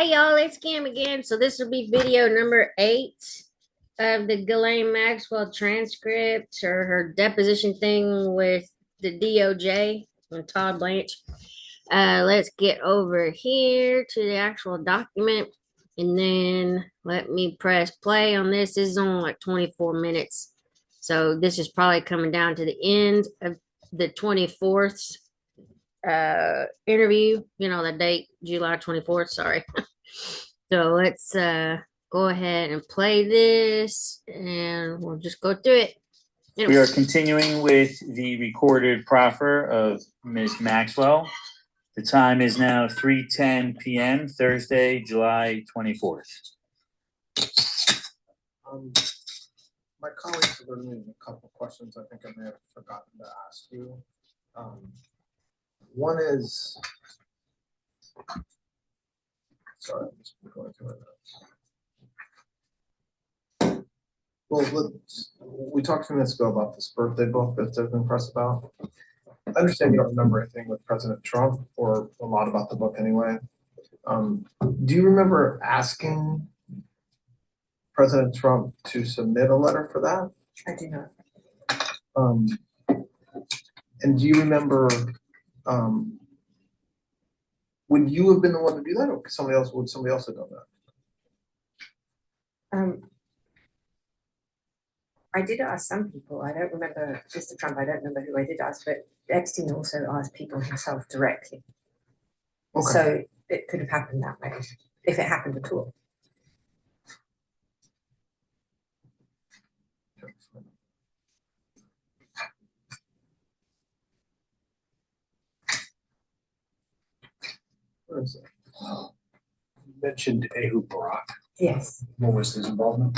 Hey y'all, it's Cam again. So this will be video number 8 of the Ghislaine Maxwell transcript or her deposition thing with the DOJ and Todd Blanche. Let's get over here to the actual document and then let me press play on this. This is only like 24 minutes. So this is probably coming down to the end of the 24th interview, the date, July 24th, sorry. So let's go ahead and play this and we'll just go through it. We are continuing with the recorded proffer of Ms. Maxwell. The time is now 3:10 p.m., Thursday, July 24th. My colleagues have written me a couple of questions I think I may have forgotten to ask you. One is, sorry, I'm just going through my notes. Well, we talked a few minutes ago about this birthday book that they've been pressed about. I understand you don't remember anything with President Trump, or a lot about the book anyway. Do you remember asking President Trump to submit a letter for that? I do not. And do you remember, would you have been the one to do that, or would somebody else have done that? I did ask some people. I don't remember Mr. Trump. I don't remember who I did ask, but Epstein also asked people himself directly. Okay. So it could have happened that way, if it happened at all. What is it? You mentioned Ehud Barak. Yes. What was his involvement?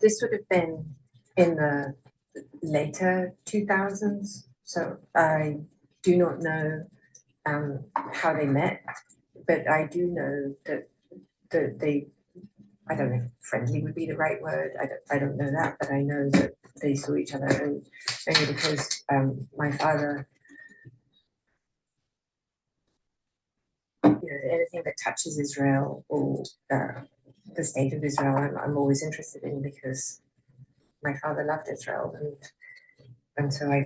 This would have been in the later 2000s, so I do not know how they met, but I do know that they, I don't know if friendly would be the right word, I don't know that, but I know that they saw each other, and only because my father, anything that touches Israel or the state of Israel, I'm always interested in, because my father loved Israel, and so I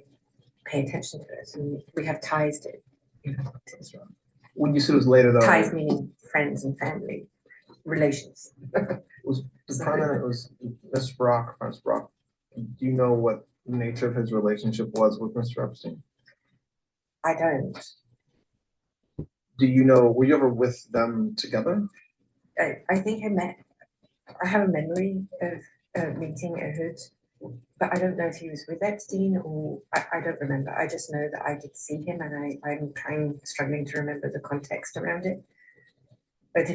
pay attention to it, and we have ties to Israel. When you said it was later, though, ties meaning friends and family relations. Was the prominent was Mr. Brock, Franz Brock? Do you know what the nature of his relationship was with Mr. Epstein? I don't. Do you know? Were you ever with them together? I think I have a memory of meeting Ehud, but I don't know if he was with Epstein or I don't remember. I just know that I did see him, and I'm struggling to remember the context around it. But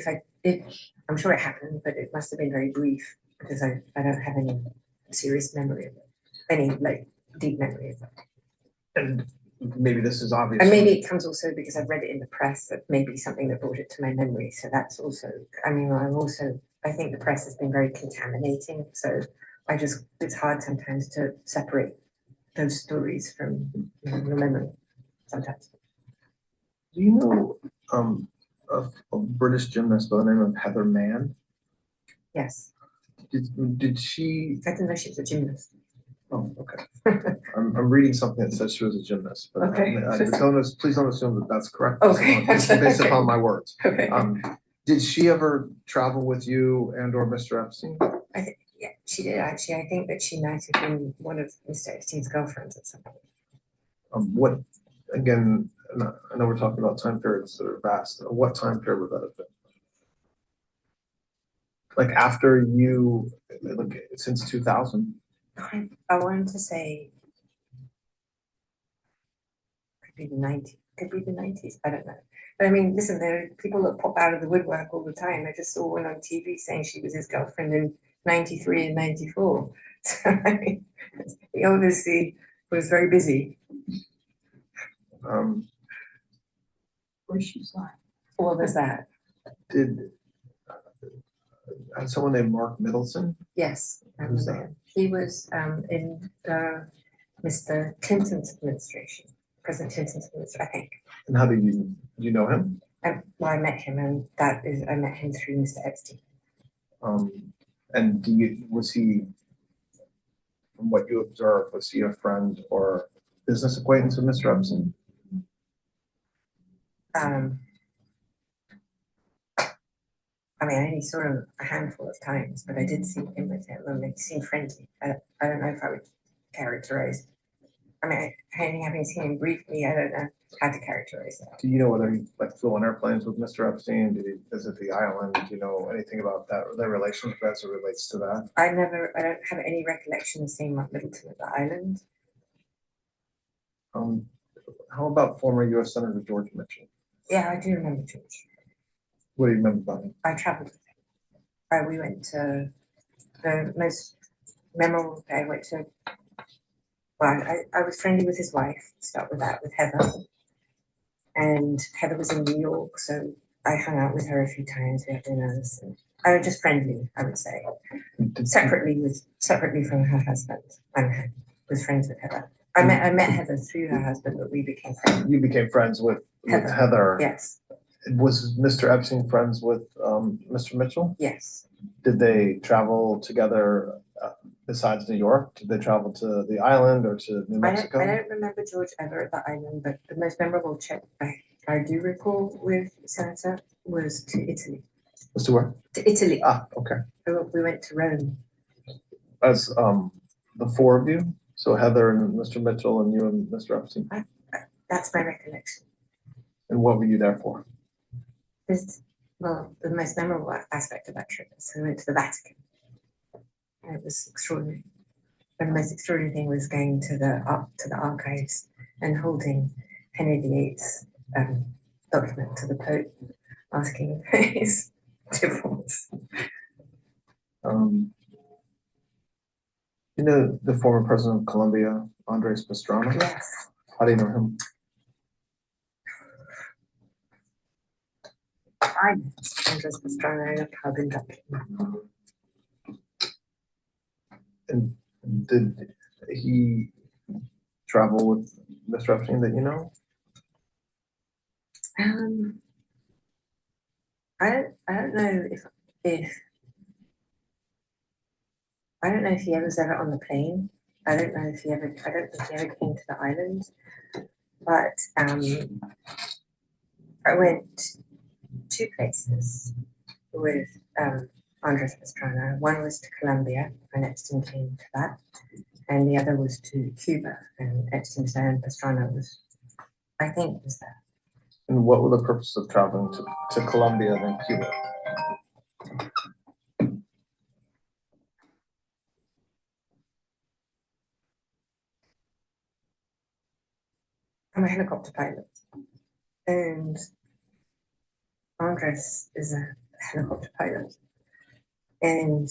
I'm sure it happened, but it must have been very brief, because I don't have any serious memory of it, any deep memory of it. And maybe this is obvious. And maybe it comes also because I've read it in the press, that maybe something that brought it to my memory. So that's also, I think the press has been very contaminating. So it's hard sometimes to separate those stories from your memory sometimes. Do you know a British gymnast by the name of Heather Mann? Yes. Did she? I didn't know she was a gymnast. Oh, okay. I'm reading something that says she was a gymnast, but okay. Please don't assume that that's correct. Okay. Based upon my words. Okay. Did she ever travel with you and or Mr. Epstein? Yeah, she did actually. I think that she might have been one of Mr. Epstein's girlfriends at some point. What, again, I know we're talking about time periods that are vast. What time period would that have been? Like after you, since 2000? I wanted to say could be the 90s. I don't know. But I mean, listen, there are people that pop out of the woodwork all the time. I just saw one on TV saying she was his girlfriend in 93 and 94. So I mean, he obviously was very busy. Where's she like? What was that? Did someone named Mark Middleton? Yes, I was there. He was in Mr. Clinton's administration, President Clinton's administration, I think. And how did you know him? Well, I met him, and I met him through Mr. Epstein. And was he, from what you observed, was he a friend or business acquaintance with Mr. Epstein? I mean, I only saw him a handful of times, but I did see him with him, and they seemed friendly. I don't know if I would characterize. I mean, only having seen him briefly, I don't know how to characterize that. Do you know whether he flew on airplanes with Mr. Epstein? Did he visit the island? Do you know anything about that, or their relationship as it relates to that? I don't have any recollection of seeing Mark Middleton at the island. How about former U.S. Senator George Mitchell? Yeah, I do remember George. What do you remember about him? I traveled with him. We went to the most memorable day. I went to. Well, I was friendly with his wife. Start with that, with Heather. And Heather was in New York, so I hung out with her a few times. We had dinners. And I was just friendly, I would say. Separately from her husband. I was friends with Heather. I met Heather through her husband, but we became friends. You became friends with Heather. Yes. Was Mr. Epstein friends with Mr. Mitchell? Yes. Did they travel together besides New York? Did they travel to the island or to New Mexico? I don't remember George ever at the island, but the most memorable trip I do recall with Senator was to Italy. Was to where? To Italy. Ah, okay. We went to Rome. As the four of you? So Heather and Mr. Mitchell and you and Mr. Epstein? That's my recollection. And what were you there for? Well, the most memorable aspect of that trip is we went to the Vatican. And it was extraordinary. And the most extraordinary thing was going to the archives and holding Henry VIII's document to the Pope, asking for his divorce. You know the former president of Colombia, Andres Pastrana? Yes. How do you know him? I met Andres Pastrana in a pub in Dublin. And did he travel with Mr. Epstein that you know? I don't know if I don't know if he was ever on the plane. I don't think he ever came to the island. But I went two places with Andres Pastrana. One was to Colombia, and Epstein came to that. And the other was to Cuba, and Epstein was there, and Pastrana was, I think, was there. And what were the purposes of traveling to Colombia and Cuba? I'm a helicopter pilot, and Andres is a helicopter pilot, and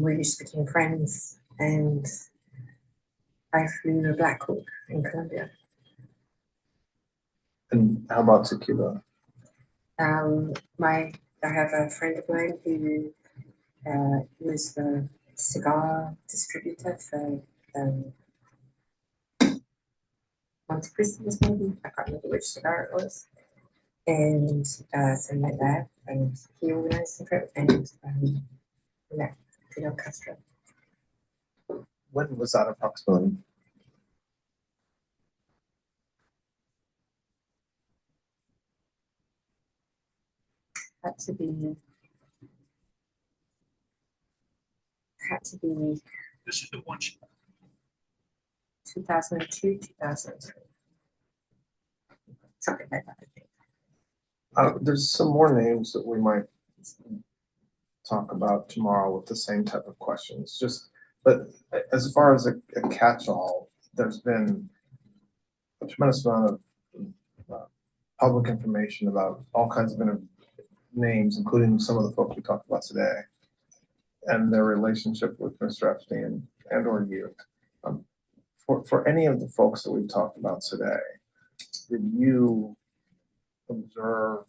we just became friends, and I flew a Black Hawk in Colombia. And how about to Cuba? I have a friend of mine who was the cigar distributor for Monte Cristo's, maybe. I can't remember which cigar it was. And so I met there, and he organized the trip, and we met Fidel Castro. When was that approximately? Had to be. This is the one. 2002, 2003. Something like that, I think. There's some more names that we might talk about tomorrow with the same type of questions. But as far as a catch-all, there's been a tremendous amount of public information about all kinds of names, including some of the folks we talked about today, and their relationship with Mr. Epstein and or you. For any of the folks that we've talked about today, did you observe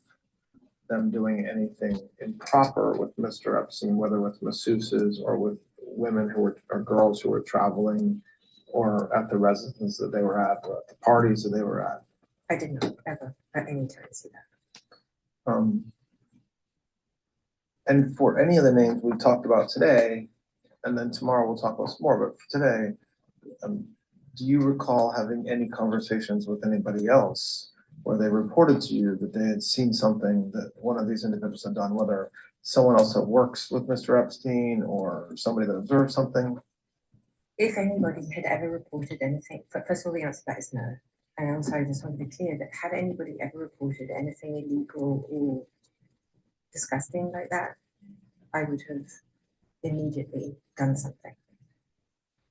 them doing anything improper with Mr. Epstein, whether with masseuses or with women or girls who were traveling, or at the residence that they were at, or at the parties that they were at? I did not ever at any time see that. And for any of the names we talked about today, and then tomorrow we'll talk about some more, but for today, do you recall having any conversations with anybody else where they reported to you that they had seen something that one of these individuals had done, whether someone else that works with Mr. Epstein or somebody that observed something? If anybody had ever reported anything, first of all, the answer to that is no. And also, I just want to be clear that had anybody ever reported anything illegal or disgusting like that, I would have immediately done something.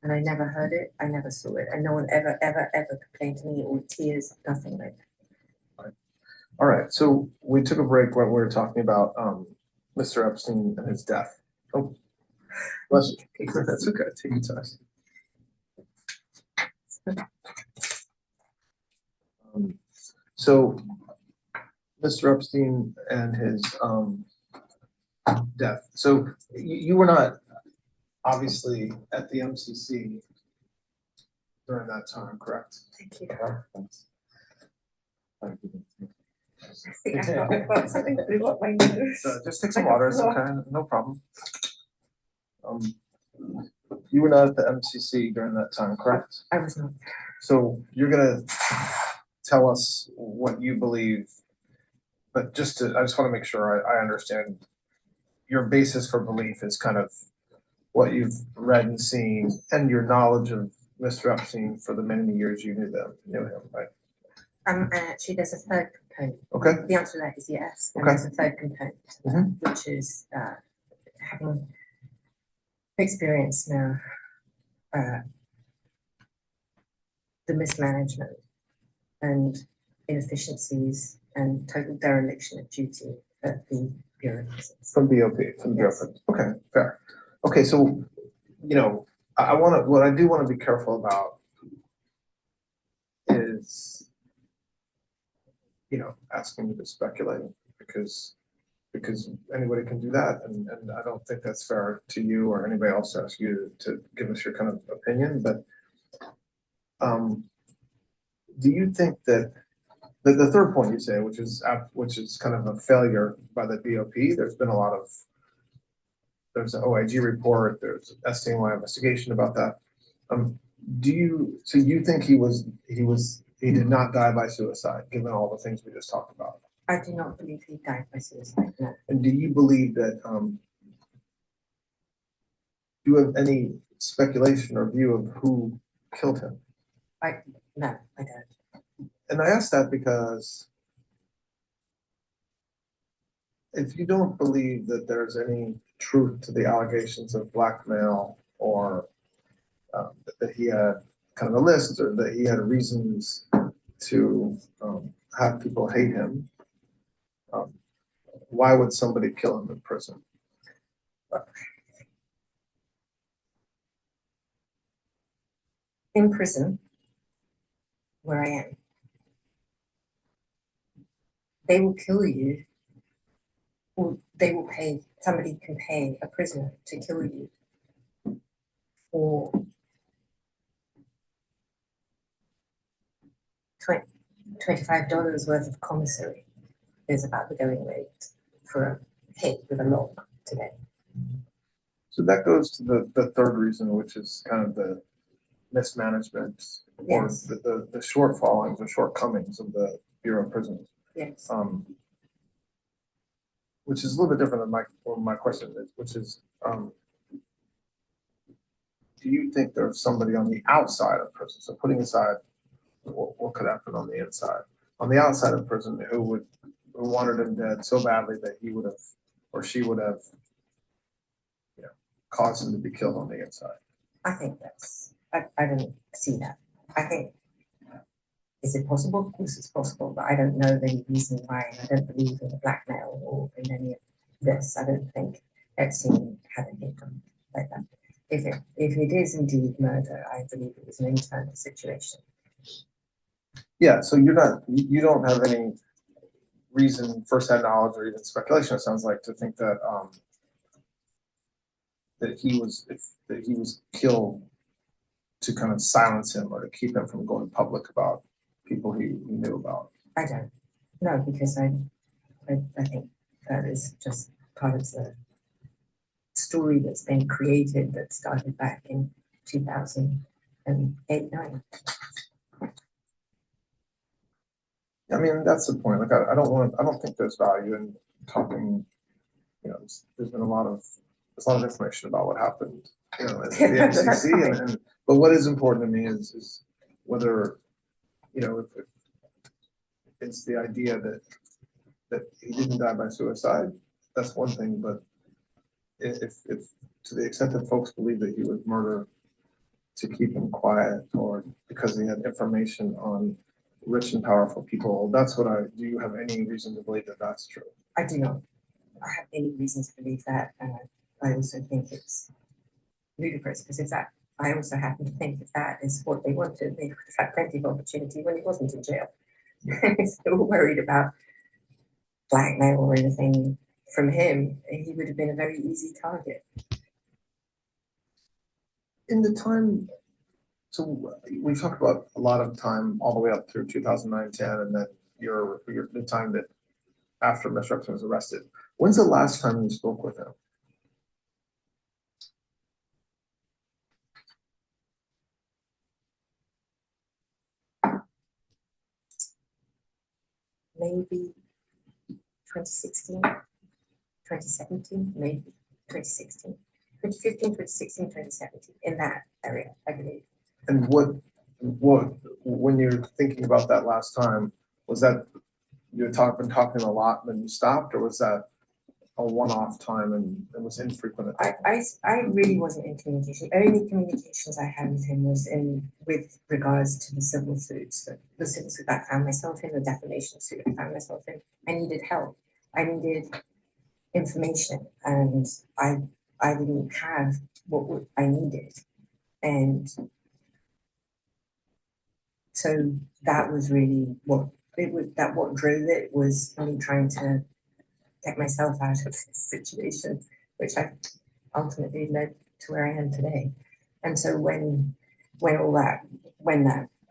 And I never heard it, I never saw it, and no one ever complained to me or tears, nothing like that. All right, so we took a break when we were talking about Mr. Epstein and his death. Oh, bless you. That's okay. Take your time. So, Mr. Epstein and his death. So, you were not obviously at the MCC during that time, correct? Thank you. See, I've got something blew up my nose. Just take some water, it's okay, no problem. You were not at the MCC during that time, correct? I was not. So you're gonna tell us what you believe, but I just want to make sure I understand. Your basis for belief is kind of what you've read and seen, and your knowledge of Mr. Epstein for the many years you knew him, right? Actually, there's a third component. Okay. The answer to that is yes. And Okay. there's a third component, which is having experienced now the mismanagement and inefficiencies and total dereliction of duty at the Bureau of Prisons. From BOP, from the Bureau of Prisons. Okay, fair. Okay, so what I do want to be careful about is asking you to speculate because anybody can do that, and I don't think that's fair to you or anybody else to ask you to give us your kind of opinion. But do you think that the third point you say, which is kind of a failure by the BOP, there's been there's an OIG report, there's an SDNY investigation about that. So you think he did not die by suicide, given all the things we just talked about? I do not believe he died by suicide, no. And do you believe that, do you have any speculation or view of who killed him? No, I don't. And I ask that because if you don't believe that there's any truth to the allegations of blackmail or that he had kind of a list or that he had reasons to have people hate him, why would somebody kill him in prison? In prison, where I am, they will kill you, or somebody can pay a prisoner to kill you for $25 worth of commissary is about the going rate for a hit with a lock today. So that goes to the third reason, which is kind of the mismanagement or Yes. the shortfallings or shortcomings of the Bureau of Prisons. Yes. Which is a little bit different than my question is, which is, do you think there's somebody on the outside of prison? So putting aside what could happen on the inside, on the outside of prison, who wanted him dead so badly that he would have, or she would have, caused him to be killed on the inside? I think I don't see that. I think, is it possible? Of course it's possible, but I don't know any reason why. I don't believe in blackmail or in any of this. I don't think Epstein had a hit on like that. If it is indeed murder, I believe it was an internal situation. Yeah, so you don't have any reason, first-hand knowledge, or even speculation, it sounds like, to think that that he was killed to kind of silence him or to keep him from going public about people he knew about? I don't know, because I think that is just part of the story that's been created that started back in 2008-9. I mean, that's the point. Like, I don't think there's value in talking, you know, there's a lot of information about what happened, you know, at the FCC, but what is important to me is whether, you know, if it's the idea that he didn't die by suicide, that's one thing, but if to the extent that folks believe that he was murdered to keep him quiet or because he had information on rich and powerful people, do you have any reason to believe that that's true? I do not. I have any reason to believe that. I also think it's ludicrous, because if that, I also happen to think that that is what they wanted. They would have had plenty of opportunity when he wasn't in jail. If they were worried about blackmail or anything from him, he would have been a very easy target. In the time, so we talked about a lot of time all the way up through 2009-10, and then the time that after Mr. Upton was arrested. When's the last time you spoke with him? Maybe 2016, 2017, maybe 2016, 2015, 2016, 2017, in that area, I believe. And what, when you're thinking about that last time, was that you had been talking a lot and then you stopped, or was that a one-off time and it was infrequent? I really wasn't in communication. Only communications I had with him was with regards to the civil suits, the civil suit I found myself in, the defamation suit I found myself in. I needed help. I needed information, and I didn't have what I needed, and so that was really what drove it, was me trying to get myself out of this situation, which I ultimately led to where I am today. And so when I don't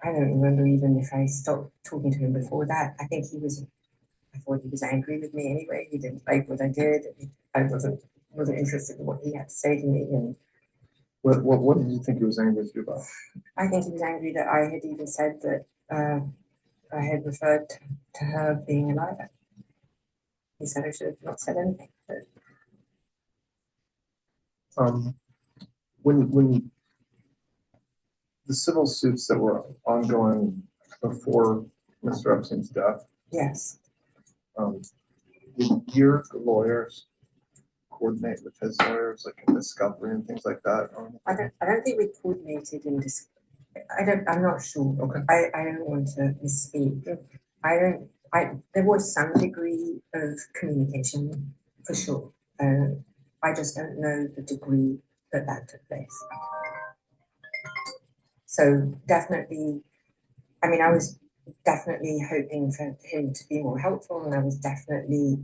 remember even if I stopped talking to him before that. I thought he was angry with me anyway. He didn't like what I did. I wasn't interested in what he had to say to me. And what did you think he was angry with you about? I think he was angry that I had even said that I had referred to her being a liar. He said I should have not said anything. But when the civil suits that were ongoing before Mr. Epstein's death, yes, did your lawyers coordinate with his lawyers, like in discovery and things like that? I don't think we coordinated in this. I'm not sure. Okay. I don't want to misspeak. There was some degree of communication for sure. I just don't know the degree that took place. So definitely, I mean, I was definitely hoping for him to be more helpful, and I was definitely,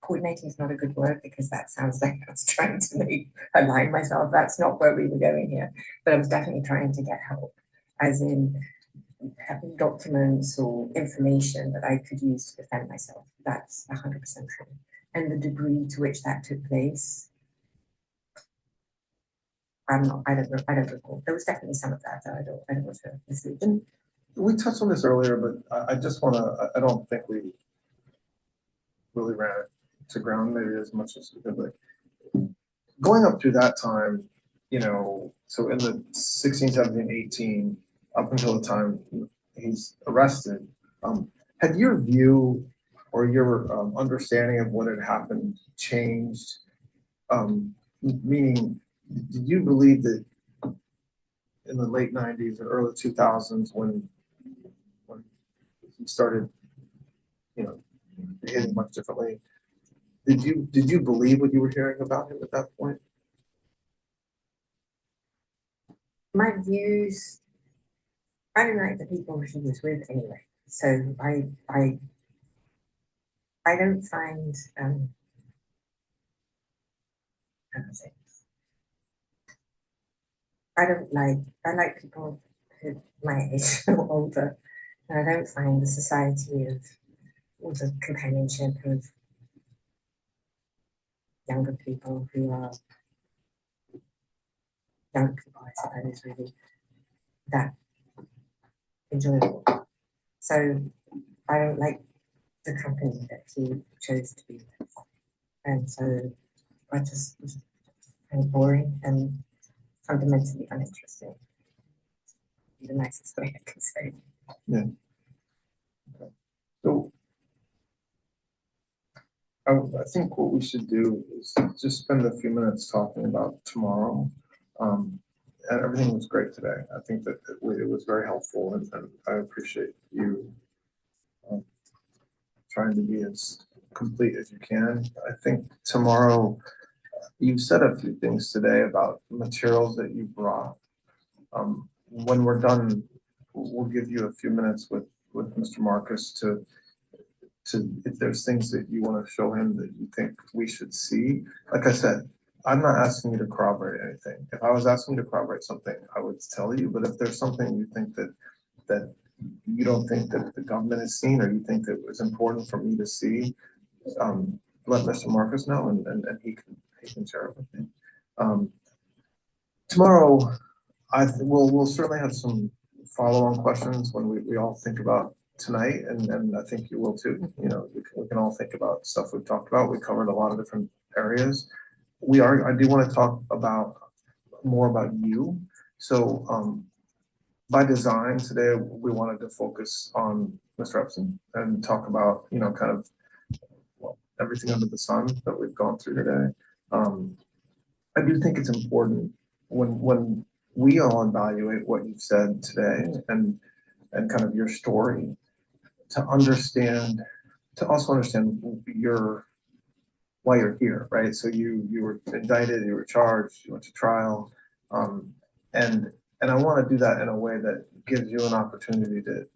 coordinating is not a good word because that sounds like I was trying to align myself. That's not where we were going here, but I was definitely trying to get help, as in having documents or information that I could use to defend myself. That's 100% true. And the degree to which that took place, I don't recall. There was definitely some of that. I don't want to mislead. And we touched on this earlier, but I just want to, I don't think we really ran it to ground maybe as much as we could. Like, going up through that time, you know, so in the 16, 17, 18, up until the time he's arrested, had your view or your understanding of what had happened changed? Meaning, did you believe that in the late 90s or early 2000s when he started, you know, behaving much differently, did you believe what you were hearing about him at that point? My views, I don't like the people he was with anyway. So I don't find how to say, I like people who my age or older, And I don't find the society of, or the companionship of younger people who are young people, I suppose, really that enjoyable. So I don't like the company that he chose to be with. And so I just was kind of boring and fundamentally uninteresting. The nicest way I can say. So I think what we should do is just spend a few minutes talking about tomorrow. And everything was great today. I think that it was very helpful, and I appreciate you trying to be as complete as you can. I think tomorrow, you've said a few things today about materials that you brought. When we're done, we'll give you a few minutes with Mr. Marcus to if there's things that you want to show him that you think we should see. Like I said, I'm not asking you to corroborate anything. If I was asking you to corroborate something, I would tell you. But if there's something you think that you don't think that the government has seen, or you think that it was important for me to see, let Mr. Marcus know, and he can share it with me. Tomorrow, we'll certainly have some follow-on questions when we all think about tonight, and I think you will too. You know, we can all think about stuff we've talked about. We covered a lot of different areas. I do want to talk about more about you. So by design today, we wanted to focus on Mr. Epson and talk about, you know, kind of everything under the sun that we've gone through today. I do think it's important when we all evaluate what you've said today and kind of your story, to also understand why you're here, right? So you were indicted, you were charged, you went to trial, and I want to do that in a way that gives you an opportunity to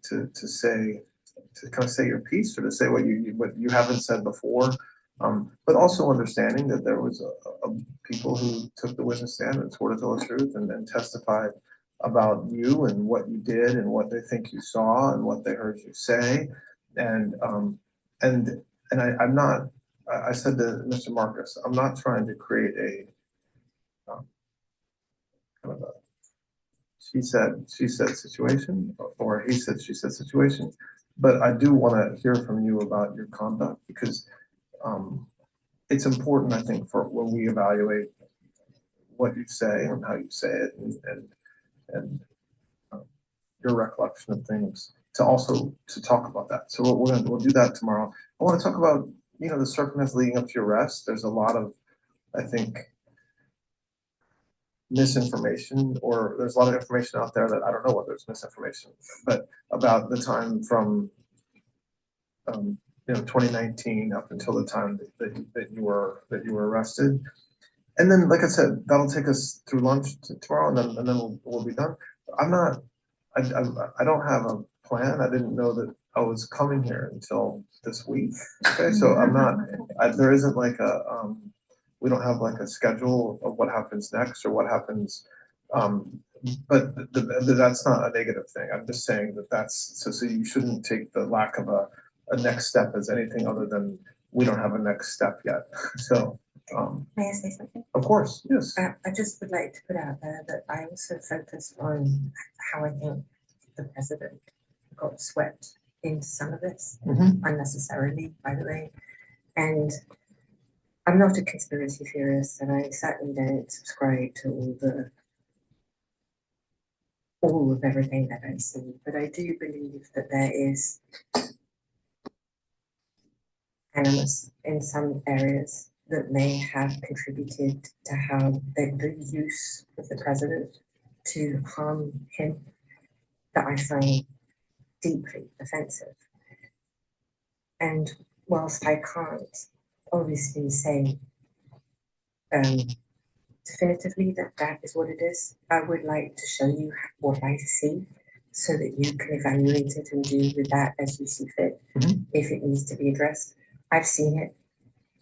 kind of say your piece, or to say what you haven't said before, but also understanding that there was a people who took the witness stand and swore to tell the truth and testified about you and what you did and what they think you saw and what they heard you say, and I'm not. I said to Mr. Marcus, I'm not trying to create a kind of a she said situation, or he said she said situation, but I do want to hear from you about your conduct, because it's important, I think, for when we evaluate what you say and how you say it, and your recollection of things, to also to talk about that. So we'll do that tomorrow. I want to talk about, you know, the circumstances leading up to your arrest. There's a lot of, I think, misinformation, or there's a lot of information out there that I don't know whether it's misinformation, but about the time from 2019 up until the time that you were arrested. And then, like I said, that'll take us through lunch tomorrow, and then we'll be done. I don't have a plan. I didn't know that I was coming here until this week. Okay, so there isn't like we don't have like a schedule of what happens next or what happens. But that's not a negative thing. I'm just saying that's so you shouldn't take the lack of a next step as anything other than we don't have a next step yet. So. May I say something? Of course, yes. I just would like to put out there that I also focused on how I think the president got swept into some of this, unnecessarily, by the way. And I'm not a conspiracy theorist, and I certainly don't subscribe to all of everything that I see, but I do believe that there is animus in some areas that may have contributed to how the use of the president to harm him, that I find deeply offensive. And whilst I can't obviously say definitively that is what it is, I would like to show you what I see, so that you can evaluate it and do with that as you see fit, if it needs to be addressed. I've seen it.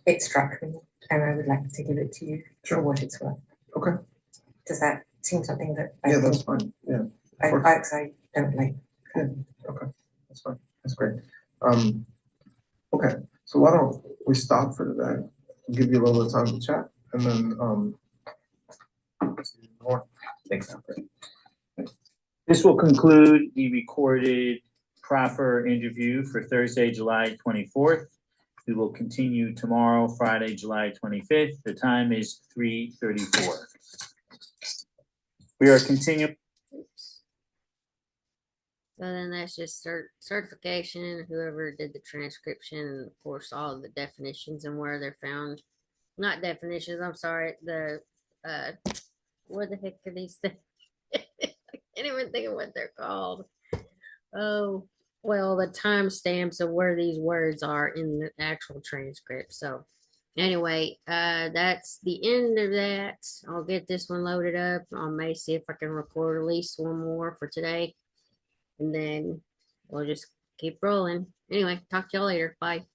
It struck me, and I would like to give it to you for what it's worth. Okay. Does that seem something that that's fine. Yeah. I don't like? Yeah. Okay. That's fine. That's great. Okay, so why don't we stop for today? Give you a little bit of time to chat and then, see you more. Thanks. This will conclude the recorded proffer interview for Thursday, July 24th. We will continue tomorrow, Friday, July 25th. The time is 3:34. We are continuing. So then that's just certification, whoever did the transcription, and of course, all of the definitions and where they're found. Not definitions, I'm sorry, what the heck are these things? I can't even think of what they're called. Oh, well, the timestamps of where these words are in the actual transcript. So anyway, that's the end of that. I'll get this one loaded up. I may see if I can record at least one more for today. And then we'll just keep rolling. Anyway, talk to y'all later. Bye.